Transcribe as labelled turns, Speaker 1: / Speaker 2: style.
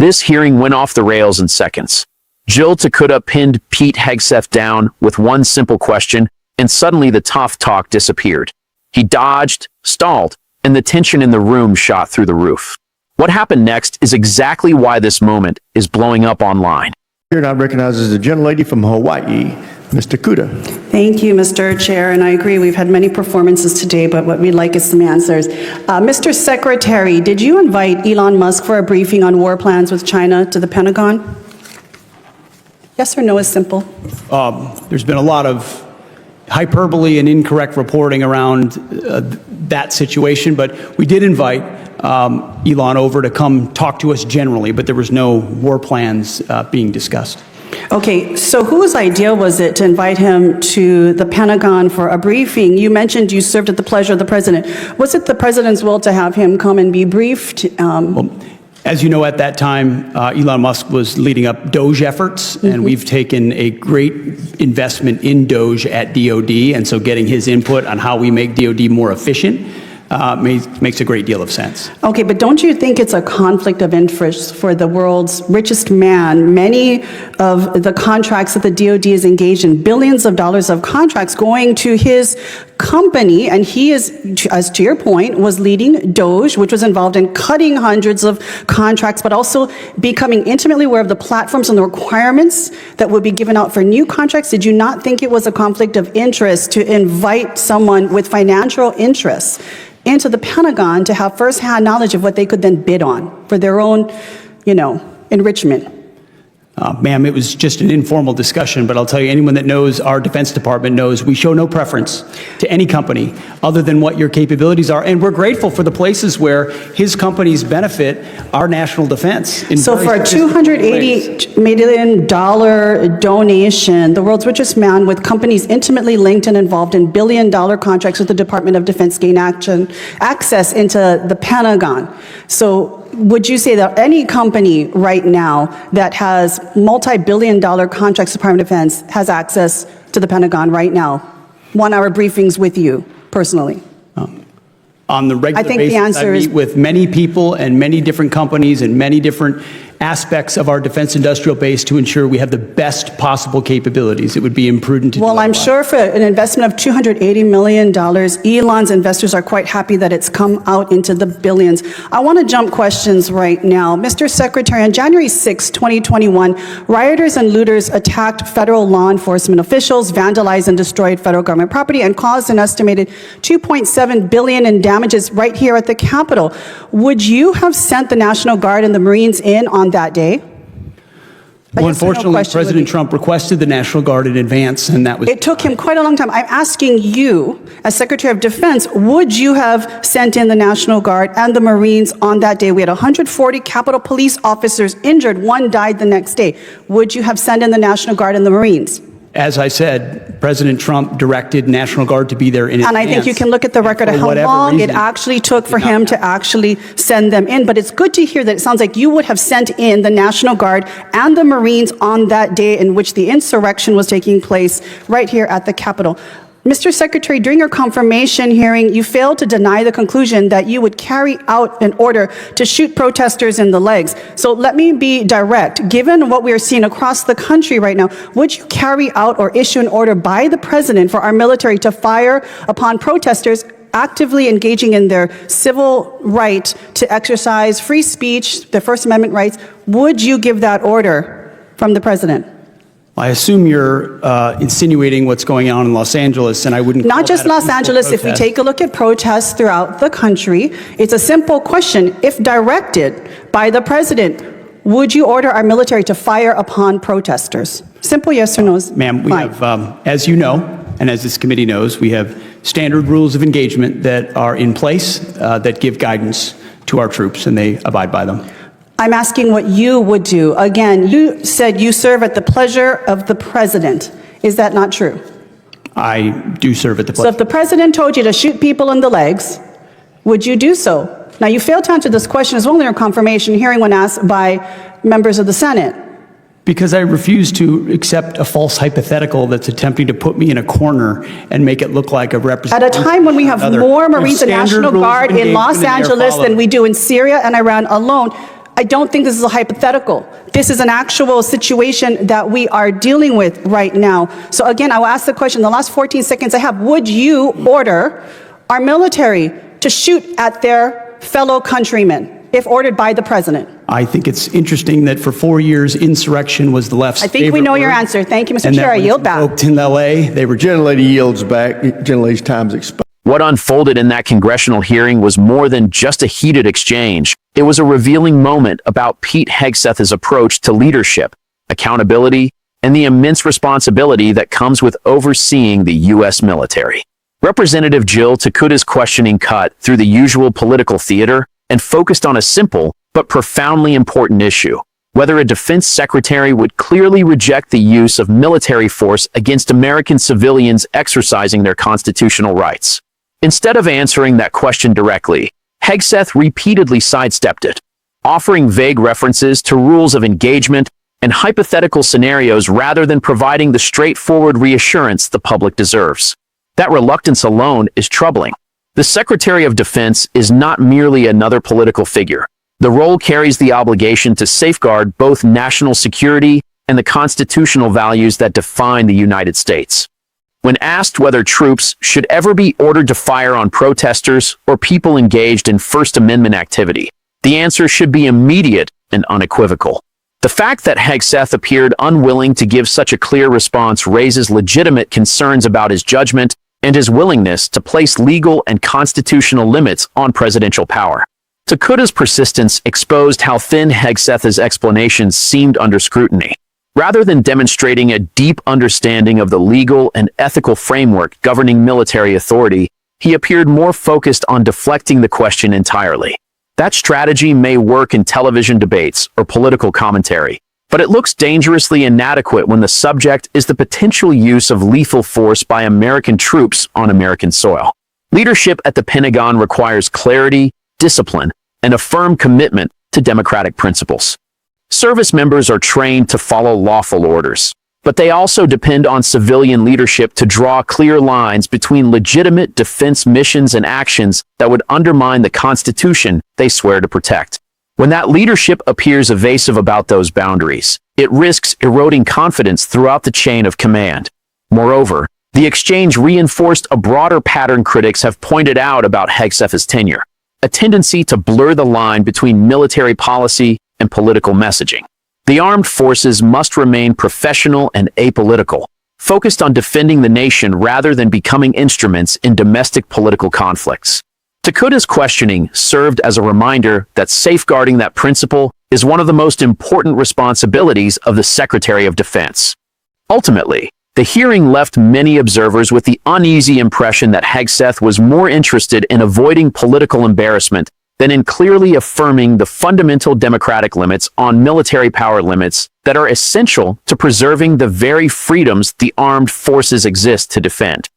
Speaker 1: This hearing went off the rails in seconds. Jill Tokuda pinned Pete Hegseth down with one simple question, and suddenly the tough talk disappeared. He dodged, stalled, and the tension in the room shot through the roof. What happened next is exactly why this moment is blowing up online.
Speaker 2: Here now recognizes the gentlelady from Hawaii, Ms. Tokuda.
Speaker 3: Thank you, Mr. Chair, and I agree we've had many performances today, but what we'd like is some answers. Mr. Secretary, did you invite Elon Musk for a briefing on war plans with China to the Pentagon? Yes or no is simple.
Speaker 4: There's been a lot of hyperbole and incorrect reporting around that situation, but we did invite Elon over to come talk to us generally, but there was no war plans being discussed.
Speaker 3: Okay, so whose idea was it to invite him to the Pentagon for a briefing? You mentioned you served at the pleasure of the president. Was it the president's will to have him come and be briefed?
Speaker 4: Well, as you know, at that time, Elon Musk was leading up Doge efforts, and we've taken a great investment in Doge at DOD, and so getting his input on how we make DOD more efficient makes a great deal of sense.
Speaker 3: Okay, but don't you think it's a conflict of interest for the world's richest man? Many of the contracts that the DOD is engaged in, billions of dollars of contracts going to his company, and he is, as to your point, was leading Doge, which was involved in cutting hundreds of contracts, but also becoming intimately aware of the platforms and the requirements that would be given out for new contracts. Did you not think it was a conflict of interest to invite someone with financial interests into the Pentagon to have firsthand knowledge of what they could then bid on for their own, enrichment?
Speaker 4: Ma'am, it was just an informal discussion, but I'll tell you, anyone that knows our Defense Department knows we show no preference to any company other than what your capabilities are, and we're grateful for the places where his companies benefit our national defense.
Speaker 3: So for a $280 million donation, the world's richest man with companies intimately linked and involved in billion-dollar contracts with the Department of Defense gained access into the Pentagon. So would you say that any company right now that has multi-billion-dollar contracts with the Department of Defense has access to the Pentagon right now? 1-hour briefings with you personally?
Speaker 4: On the regular
Speaker 3: I think
Speaker 4: basis,
Speaker 3: the answer
Speaker 4: I
Speaker 3: is
Speaker 4: meet with many people and many different companies and many different aspects of our defense industrial base to ensure we have the best possible capabilities. It would be imprudent to do
Speaker 3: Well, I'm
Speaker 4: otherwise.
Speaker 3: sure for an investment of $280 million, Elon's investors are quite happy that it's come out into the billions. I want to jump questions right now. Mr. Secretary, on January 6, 2021, rioters and looters attacked federal law enforcement officials, vandalized and destroyed federal government property, and caused an estimated $2.7 billion in damages right here at the Capitol. Would you have sent the National Guard and the Marines in on that day?
Speaker 4: Well, unfortunately, President Trump requested the National Guard in advance, and that was...
Speaker 3: It took him quite a long time. I'm asking you, as Secretary of Defense, would you have sent in the National Guard and the Marines on that day? We had 140 Capitol Police officers injured. One died the next day. Would you have sent in the National Guard and the Marines?
Speaker 4: As I said, President Trump directed National Guard to be there in advance.
Speaker 3: And I think you can look at the record of how long it actually took for him to actually send them in. But it's good to hear that it sounds like you would have sent in the National Guard and the Marines on that day in which the insurrection was taking place right here at the Capitol. Mr. Secretary, during your confirmation hearing, you failed to deny the conclusion that you would carry out an order to shoot protesters in the legs. So let me be direct. Given what we are seeing across the country right now, would you carry out or issue an order by the president for our military to fire upon protesters actively engaging in their civil right to exercise free speech, their First Amendment rights? Would you give that order from the president?
Speaker 4: I assume you're insinuating what's going on in Los Angeles, and I wouldn't call
Speaker 3: Not just
Speaker 4: that a
Speaker 3: Los Angeles.
Speaker 4: protest.
Speaker 3: If we take a look at protests throughout the country, it's a simple question. If directed by the president, would you order our military to fire upon protesters? Simple yes or no.
Speaker 4: Ma'am, we have, as you know, and as this committee knows, we have standard rules of engagement that are in place that give guidance to our troops, and they abide by them.
Speaker 3: I'm asking what you would do. Again, you said you serve at the pleasure of the president. Is that not true?
Speaker 4: I do serve at the
Speaker 3: So if the president told you to shoot people in the legs, would you do so? Now, you failed to answer this question as well in your confirmation hearing when asked by members of the Senate.
Speaker 4: Because I refuse to accept a false hypothetical that's attempting to put me in a corner and make it look like a representative.
Speaker 3: At a time when we have more Marines and National Guard in Los Angeles than we do in Syria and Iran alone, I don't think this is a hypothetical. This is an actual situation that we are dealing with right now. So again, I will ask the question, the last 14 seconds I have, would you order our military to shoot at their fellow countrymen if ordered by the president?
Speaker 4: I think it's interesting that for 4 years, insurrection was the left's favorite
Speaker 3: I think we know your
Speaker 4: word,
Speaker 3: answer. Thank you, Mr.
Speaker 4: and that
Speaker 3: Chair. I
Speaker 4: when
Speaker 3: yield
Speaker 4: it's
Speaker 3: back.
Speaker 4: invoked in L.A., they were
Speaker 2: Gentlelady yields back. Gentlelady's time's expired.
Speaker 1: What unfolded in that congressional hearing was more than just a heated exchange. It was a revealing moment about Pete Hegseth's approach to leadership, accountability, and the immense responsibility that comes with overseeing the U.S. military. Representative Jill Tokuda's questioning cut through the usual political theater and focused on a simple but profoundly important issue: whether a defense secretary would clearly reject the use of military force against American civilians exercising their constitutional rights. Instead of answering that question directly, Hegseth repeatedly sidestepped it, offering vague references to rules of engagement and hypothetical scenarios rather than providing the straightforward reassurance the public deserves. That reluctance alone is troubling. The Secretary of Defense is not merely another political figure. The role carries the obligation to safeguard both national security and the constitutional values that define the United States. When asked whether troops should ever be ordered to fire on protesters or people engaged in First Amendment activity, the answer should be immediate and unequivocal. The fact that Hegseth appeared unwilling to give such a clear response raises legitimate concerns about his judgment and his willingness to place legal and constitutional limits on presidential power. Tokuda's persistence exposed how thin Hegseth's explanations seemed under scrutiny. Rather than demonstrating a deep understanding of the legal and ethical framework governing military authority, he appeared more focused on deflecting the question entirely. That strategy may work in television debates or political commentary, but it looks dangerously inadequate when the subject is the potential use of lethal force by American troops on American soil. Leadership at the Pentagon requires clarity, discipline, and a firm commitment to democratic principles. Service members are trained to follow lawful orders, but they also depend on civilian leadership to draw clear lines between legitimate defense missions and actions that would undermine the Constitution they swear to protect. When that leadership appears evasive about those boundaries, it risks eroding confidence throughout the chain of command. Moreover, the exchange reinforced a broader pattern critics have pointed out about Hegseth's tenure: a tendency to blur the line between military policy and political messaging. The armed forces must remain professional and apolitical, focused on defending the nation rather than becoming instruments in domestic political conflicts. Tokuda's questioning served as a reminder that safeguarding that principle is one of the most important responsibilities of the Secretary of Defense. Ultimately, the hearing left many observers with the uneasy impression that Hegseth was more interested in avoiding political embarrassment than in clearly affirming the fundamental democratic limits on military power limits that are essential to preserving the very freedoms the armed forces exist to defend.